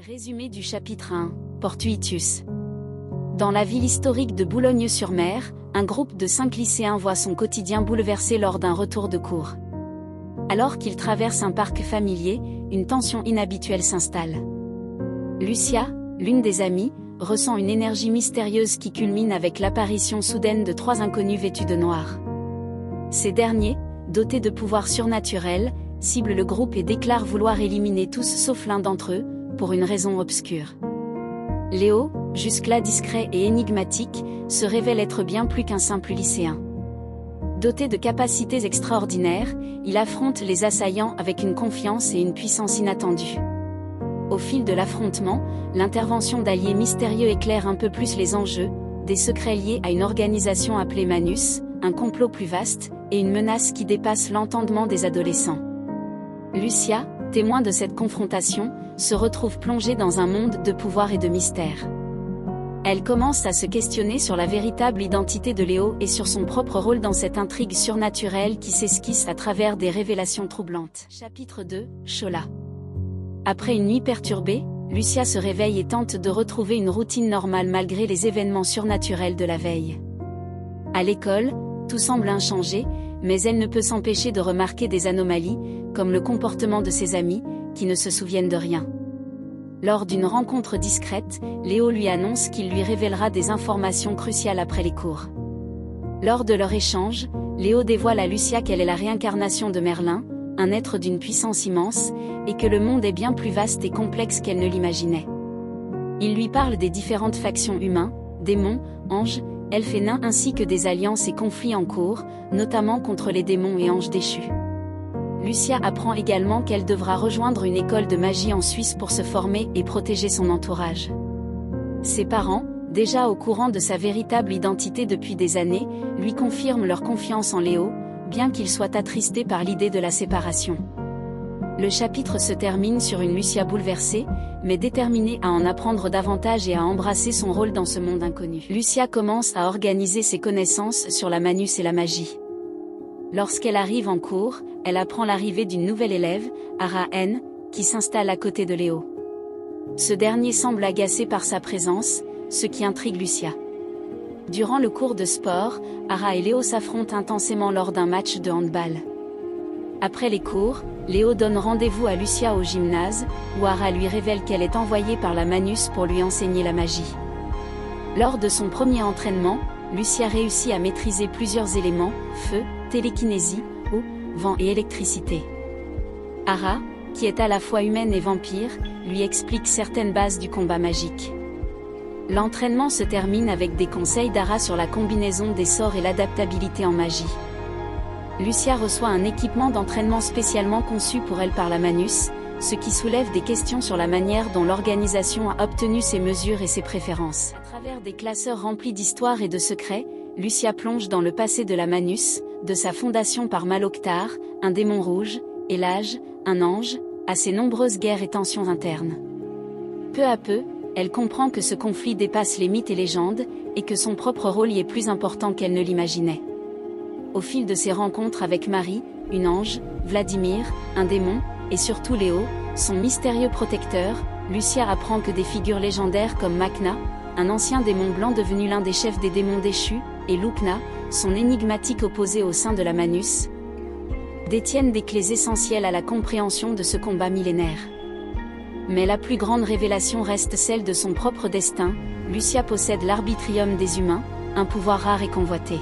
Résumé du chapitre 1, Portuitus. Dans la ville historique de Boulogne-sur-Mer, un groupe de 5 lycéens voit son quotidien bouleversé lors d'un retour de cours. Alors qu'ils traversent un parc familier, une tension inhabituelle s'installe. Lucia, l'une des amies, ressent une énergie mystérieuse qui culmine avec l'apparition soudaine de 3 inconnus vêtus de noir. Ces derniers, dotés de pouvoirs surnaturels, ciblent le groupe et déclarent vouloir éliminer tous sauf l'un d'entre eux, pour une raison obscure. Léo, jusque-là discret et énigmatique, se révèle être bien plus qu'un simple lycéen. Doté de capacités extraordinaires, il affronte les assaillants avec une confiance et une puissance inattendues. Au fil de l'affrontement, l'intervention d'alliés mystérieux éclaire un peu plus les enjeux, des secrets liés à une organisation appelée Manus, un complot plus vaste, et une menace qui dépasse l'entendement des adolescents. Lucia, témoin de cette confrontation, se retrouve plongée dans un monde de pouvoir et de mystère. Elle commence à se questionner sur la véritable identité de Léo et sur son propre rôle dans cette intrigue surnaturelle qui s'esquisse à travers des révélations troublantes. Chapitre 2, Chola. Après une nuit perturbée, Lucia se réveille et tente de retrouver une routine normale malgré les événements surnaturels de la veille. À l'école, tout semble inchangé, mais elle ne peut s'empêcher de remarquer des anomalies, comme le comportement de ses amis, qui ne se souviennent de rien. Lors d'une rencontre discrète, Léo lui annonce qu'il lui révélera des informations cruciales après les cours. Lors de leur échange, Léo dévoile à Lucia qu'elle est la réincarnation de Merlin, un être d'une puissance immense, et que le monde est bien plus vaste et complexe qu'elle ne l'imaginait. Il lui parle des différentes factions humains, démons, anges, elfes et nains ainsi que des alliances et conflits en cours, notamment contre les démons et anges déchus. Lucia apprend également qu'elle devra rejoindre une école de magie en Suisse pour se former et protéger son entourage. Ses parents, déjà au courant de sa véritable identité depuis des années, lui confirment leur confiance en Léo, bien qu'ils soient attristés par l'idée de la séparation. Le chapitre se termine sur une Lucia bouleversée, mais déterminée à en apprendre davantage et à embrasser son rôle dans ce monde inconnu. Lucia commence à organiser ses connaissances sur la Manus et la magie. Lorsqu'elle arrive en cours, elle apprend l'arrivée d'une nouvelle élève, Ara N, qui s'installe à côté de Léo. Ce dernier semble agacé par sa présence, ce qui intrigue Lucia. Durant le cours de sport, Ara et Léo s'affrontent intensément lors d'un match de handball. Après les cours, Léo donne rendez-vous à Lucia au gymnase, où Ara lui révèle qu'elle est envoyée par la Manus pour lui enseigner la magie. Lors de son premier entraînement, Lucia réussit à maîtriser plusieurs éléments, feu, télékinésie, eau, vent et électricité. Ara, qui est à la fois humaine et vampire, lui explique certaines bases du combat magique. L'entraînement se termine avec des conseils d'Ara sur la combinaison des sorts et l'adaptabilité en magie. Lucia reçoit un équipement d'entraînement spécialement conçu pour elle par la Manus, ce qui soulève des questions sur la manière dont l'organisation a obtenu ses mesures et ses préférences. À travers des classeurs remplis d'histoires et de secrets, Lucia plonge dans le passé de la Manus, de sa fondation par Maloktar, un démon rouge, et l'âge, un ange, à ses nombreuses guerres et tensions internes. Peu à peu, elle comprend que ce conflit dépasse les mythes et légendes, et que son propre rôle y est plus important qu'elle ne l'imaginait. Au fil de ses rencontres avec Marie, une ange, Vladimir, un démon, et surtout Léo, son mystérieux protecteur, Lucia apprend que des figures légendaires comme Makna, un ancien démon blanc devenu l'un des chefs des démons déchus, et Lukna, son énigmatique opposé au sein de la Manus, détiennent des clés essentielles à la compréhension de ce combat millénaire. Mais la plus grande révélation reste celle de son propre destin. Lucia possède l'arbitrium des humains, un pouvoir rare et convoité.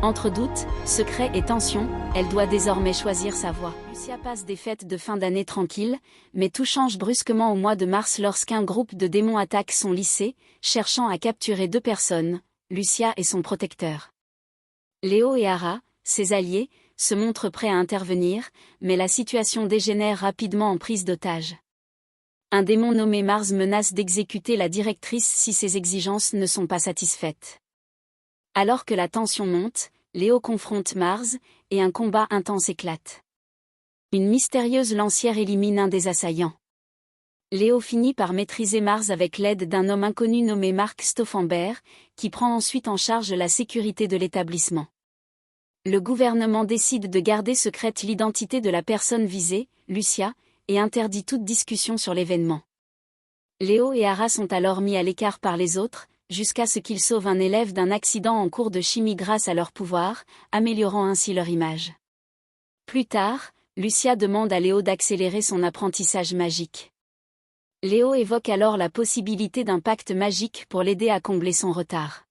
Entre doutes, secrets et tensions, elle doit désormais choisir sa voie. Lucia passe des fêtes de fin d'année tranquilles, mais tout change brusquement au mois de mars lorsqu'un groupe de démons attaque son lycée, cherchant à capturer 2 personnes, Lucia et son protecteur. Léo et Ara, ses alliés, se montrent prêts à intervenir, mais la situation dégénère rapidement en prise d'otage. Un démon nommé Mars menace d'exécuter la directrice si ses exigences ne sont pas satisfaites. Alors que la tension monte, Léo confronte Mars, et un combat intense éclate. Une mystérieuse lancière élimine un des assaillants. Léo finit par maîtriser Mars avec l'aide d'un homme inconnu nommé Mark Stauffenberg, qui prend ensuite en charge la sécurité de l'établissement. Le gouvernement décide de garder secrète l'identité de la personne visée, Lucia, et interdit toute discussion sur l'événement. Léo et Ara sont alors mis à l'écart par les autres, jusqu'à ce qu'ils sauvent un élève d'un accident en cours de chimie grâce à leur pouvoir, améliorant ainsi leur image. Plus tard, Lucia demande à Léo d'accélérer son apprentissage magique. Léo évoque alors la possibilité d'un pacte magique pour l'aider à combler son retard.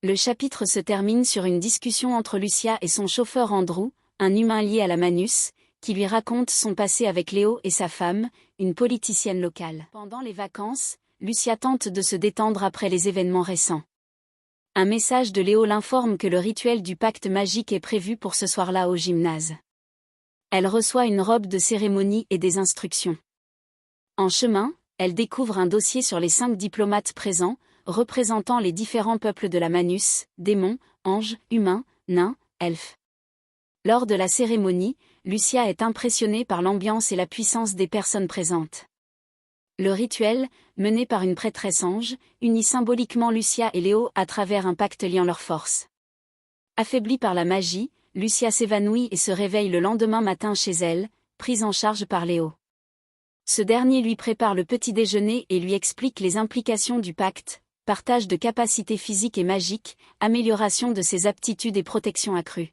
Le chapitre se termine sur une discussion entre Lucia et son chauffeur Andrew, un humain lié à la Manus, qui lui raconte son passé avec Léo et sa femme, une politicienne locale. Pendant les vacances, Lucia tente de se détendre après les événements récents. Un message de Léo l'informe que le rituel du pacte magique est prévu pour ce soir-là au gymnase. Elle reçoit une robe de cérémonie et des instructions. En chemin, elle découvre un dossier sur les 5 diplomates présents, représentant les différents peuples de la Manus, démons, anges, humains, nains, elfes. Lors de la cérémonie, Lucia est impressionnée par l'ambiance et la puissance des personnes présentes. Le rituel, mené par une prêtresse ange, unit symboliquement Lucia et Léo à travers un pacte liant leurs forces. Affaiblie par la magie, Lucia s'évanouit et se réveille le lendemain matin chez elle, prise en charge par Léo. Ce dernier lui prépare le petit déjeuner et lui explique les implications du pacte, partage de capacités physiques et magiques, amélioration de ses aptitudes et protection accrue.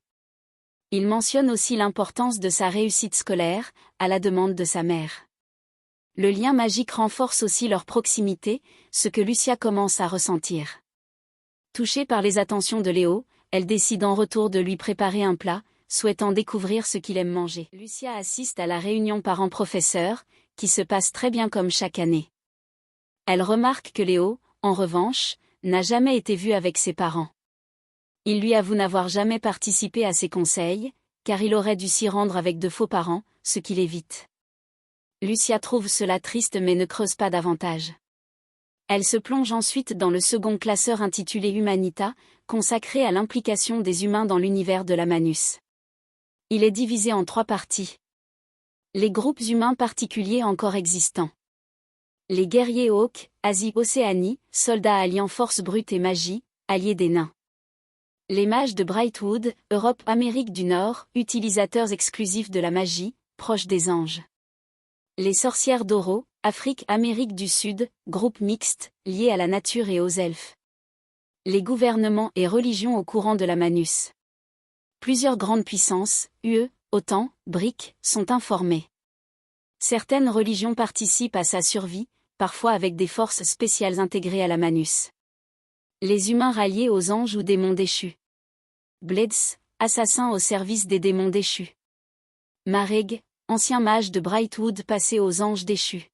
Il mentionne aussi l'importance de sa réussite scolaire, à la demande de sa mère. Le lien magique renforce aussi leur proximité, ce que Lucia commence à ressentir. Touchée par les attentions de Léo, elle décide en retour de lui préparer un plat, souhaitant découvrir ce qu'il aime manger. Lucia assiste à la réunion parents-professeurs, qui se passe très bien comme chaque année. Elle remarque que Léo, en revanche, n'a jamais été vu avec ses parents. Il lui avoue n'avoir jamais participé à ses conseils, car il aurait dû s'y rendre avec de faux parents, ce qu'il évite. Lucia trouve cela triste mais ne creuse pas davantage. Elle se plonge ensuite dans le second classeur intitulé Humanita, consacré à l'implication des humains dans l'univers de la Manus. Il est divisé en 3 parties. Les groupes humains particuliers encore existants. Les guerriers Hawk, Asie-Océanie, soldats alliant force brute et magie, alliés des nains. Les mages de Brightwood, Europe-Amérique du Nord, utilisateurs exclusifs de la magie, proches des anges. Les sorcières d'Oro, Afrique-Amérique du Sud, groupe mixte, liés à la nature et aux elfes. Les gouvernements et religions au courant de la Manus. Plusieurs grandes puissances, UE, OTAN, BRIC, sont informées. Certaines religions participent à sa survie, parfois avec des forces spéciales intégrées à la Manus. Les humains ralliés aux anges ou démons déchus. Blades, assassin au service des démons déchus. Mareg, ancien mage de Brightwood passé aux anges déchus.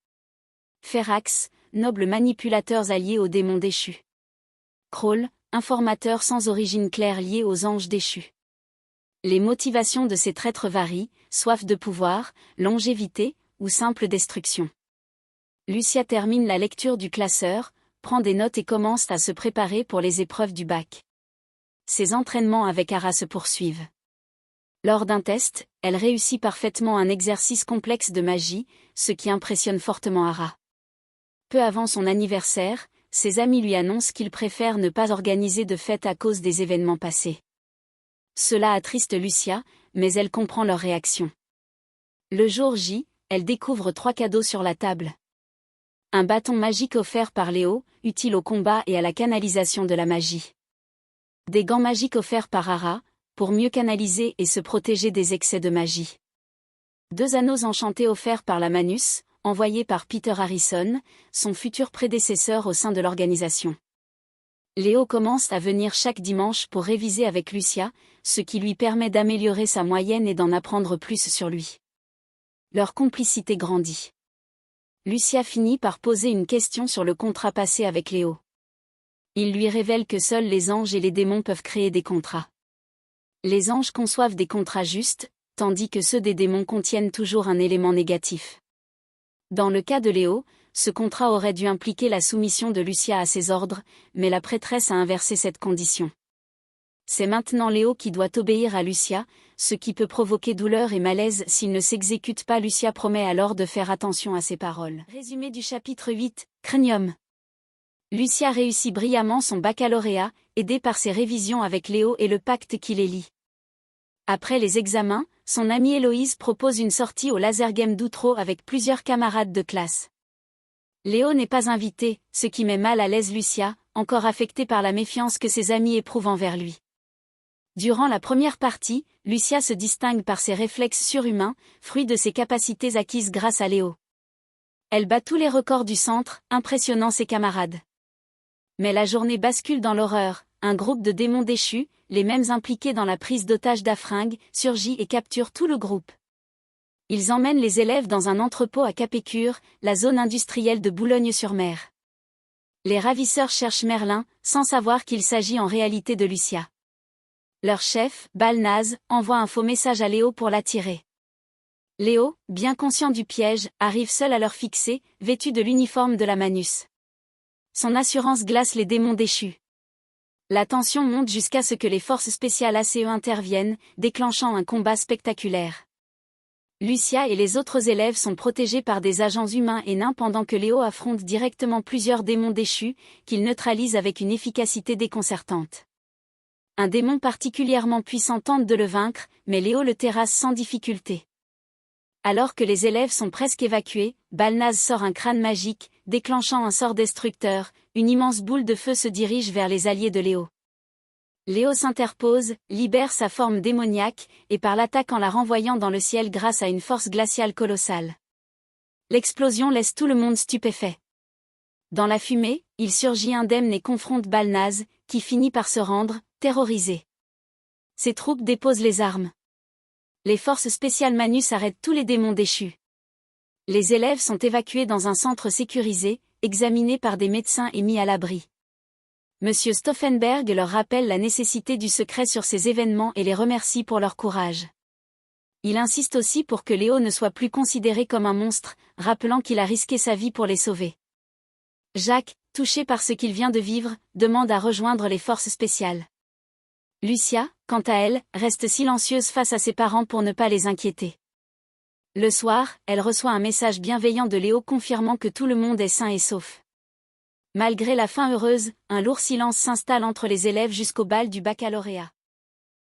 Ferax, nobles manipulateurs alliés aux démons déchus. Kroll, informateur sans origine claire lié aux anges déchus. Les motivations de ces traîtres varient, soif de pouvoir, longévité, ou simple destruction. Lucia termine la lecture du classeur, prend des notes et commence à se préparer pour les épreuves du bac. Ses entraînements avec Ara se poursuivent. Lors d'un test, elle réussit parfaitement un exercice complexe de magie, ce qui impressionne fortement Ara. Peu avant son anniversaire, ses amis lui annoncent qu'ils préfèrent ne pas organiser de fête à cause des événements passés. Cela attriste Lucia, mais elle comprend leur réaction. Le jour J, elle découvre 3 cadeaux sur la table. Un bâton magique offert par Léo, utile au combat et à la canalisation de la magie. Des gants magiques offerts par Ara, pour mieux canaliser et se protéger des excès de magie. 2 anneaux enchantés offerts par la Manus, envoyés par Peter Harrison, son futur prédécesseur au sein de l'organisation. Léo commence à venir chaque dimanche pour réviser avec Lucia, ce qui lui permet d'améliorer sa moyenne et d'en apprendre plus sur lui. Leur complicité grandit. Lucia finit par poser une question sur le contrat passé avec Léo. Il lui révèle que seuls les anges et les démons peuvent créer des contrats. Les anges conçoivent des contrats justes, tandis que ceux des démons contiennent toujours un élément négatif. Dans le cas de Léo, ce contrat aurait dû impliquer la soumission de Lucia à ses ordres, mais la prêtresse a inversé cette condition. C'est maintenant Léo qui doit obéir à Lucia, ce qui peut provoquer douleur et malaise s'il ne s'exécute pas. Lucia promet alors de faire attention à ses paroles. Résumé du chapitre 8, Cranium. Lucia réussit brillamment son baccalauréat, aidée par ses révisions avec Léo et le pacte qui les lie. Après les examens, son amie Héloïse propose une sortie au laser game d'Outreau avec plusieurs camarades de classe. Léo n'est pas invité, ce qui met mal à l'aise Lucia, encore affectée par la méfiance que ses amis éprouvent envers lui. Durant la première partie, Lucia se distingue par ses réflexes surhumains, fruit de ses capacités acquises grâce à Léo. Elle bat tous les records du centre, impressionnant ses camarades. Mais la journée bascule dans l'horreur, un groupe de démons déchus, les mêmes impliqués dans la prise d'otage d'Afringue, surgit et capture tout le groupe. Ils emmènent les élèves dans un entrepôt à Capécure, la zone industrielle de Boulogne-sur-Mer. Les ravisseurs cherchent Merlin, sans savoir qu'il s'agit en réalité de Lucia. Leur chef, Balnaze, envoie un faux message à Léo pour l'attirer. Léo, bien conscient du piège, arrive seul à leur fixer, vêtu de l'uniforme de la Manus. Son assurance glace les démons déchus. La tension monte jusqu'à ce que les forces spéciales ACE interviennent, déclenchant un combat spectaculaire. Lucia et les autres élèves sont protégés par des agents humains et nains pendant que Léo affronte directement plusieurs démons déchus, qu'il neutralise avec une efficacité déconcertante. Un démon particulièrement puissant tente de le vaincre, mais Léo le terrasse sans difficulté. Alors que les élèves sont presque évacués, Balnaze sort un crâne magique, déclenchant un sort destructeur, une immense boule de feu se dirige vers les alliés de Léo. Léo s'interpose, libère sa forme démoniaque, et par l'attaque en la renvoyant dans le ciel grâce à une force glaciale colossale. L'explosion laisse tout le monde stupéfait. Dans la fumée, il surgit indemne et confronte Balnaze, qui finit par se rendre, terrorisé. Ses troupes déposent les armes. Les forces spéciales Manus arrêtent tous les démons déchus. Les élèves sont évacués dans un centre sécurisé, examinés par des médecins et mis à l'abri. Monsieur Stauffenberg leur rappelle la nécessité du secret sur ces événements et les remercie pour leur courage. Il insiste aussi pour que Léo ne soit plus considéré comme un monstre, rappelant qu'il a risqué sa vie pour les sauver. Jacques, touché par ce qu'il vient de vivre, demande à rejoindre les forces spéciales. Lucia, quant à elle, reste silencieuse face à ses parents pour ne pas les inquiéter. Le soir, elle reçoit un message bienveillant de Léo confirmant que tout le monde est sain et sauf. Malgré la fin heureuse, un lourd silence s'installe entre les élèves jusqu'au bal du baccalauréat.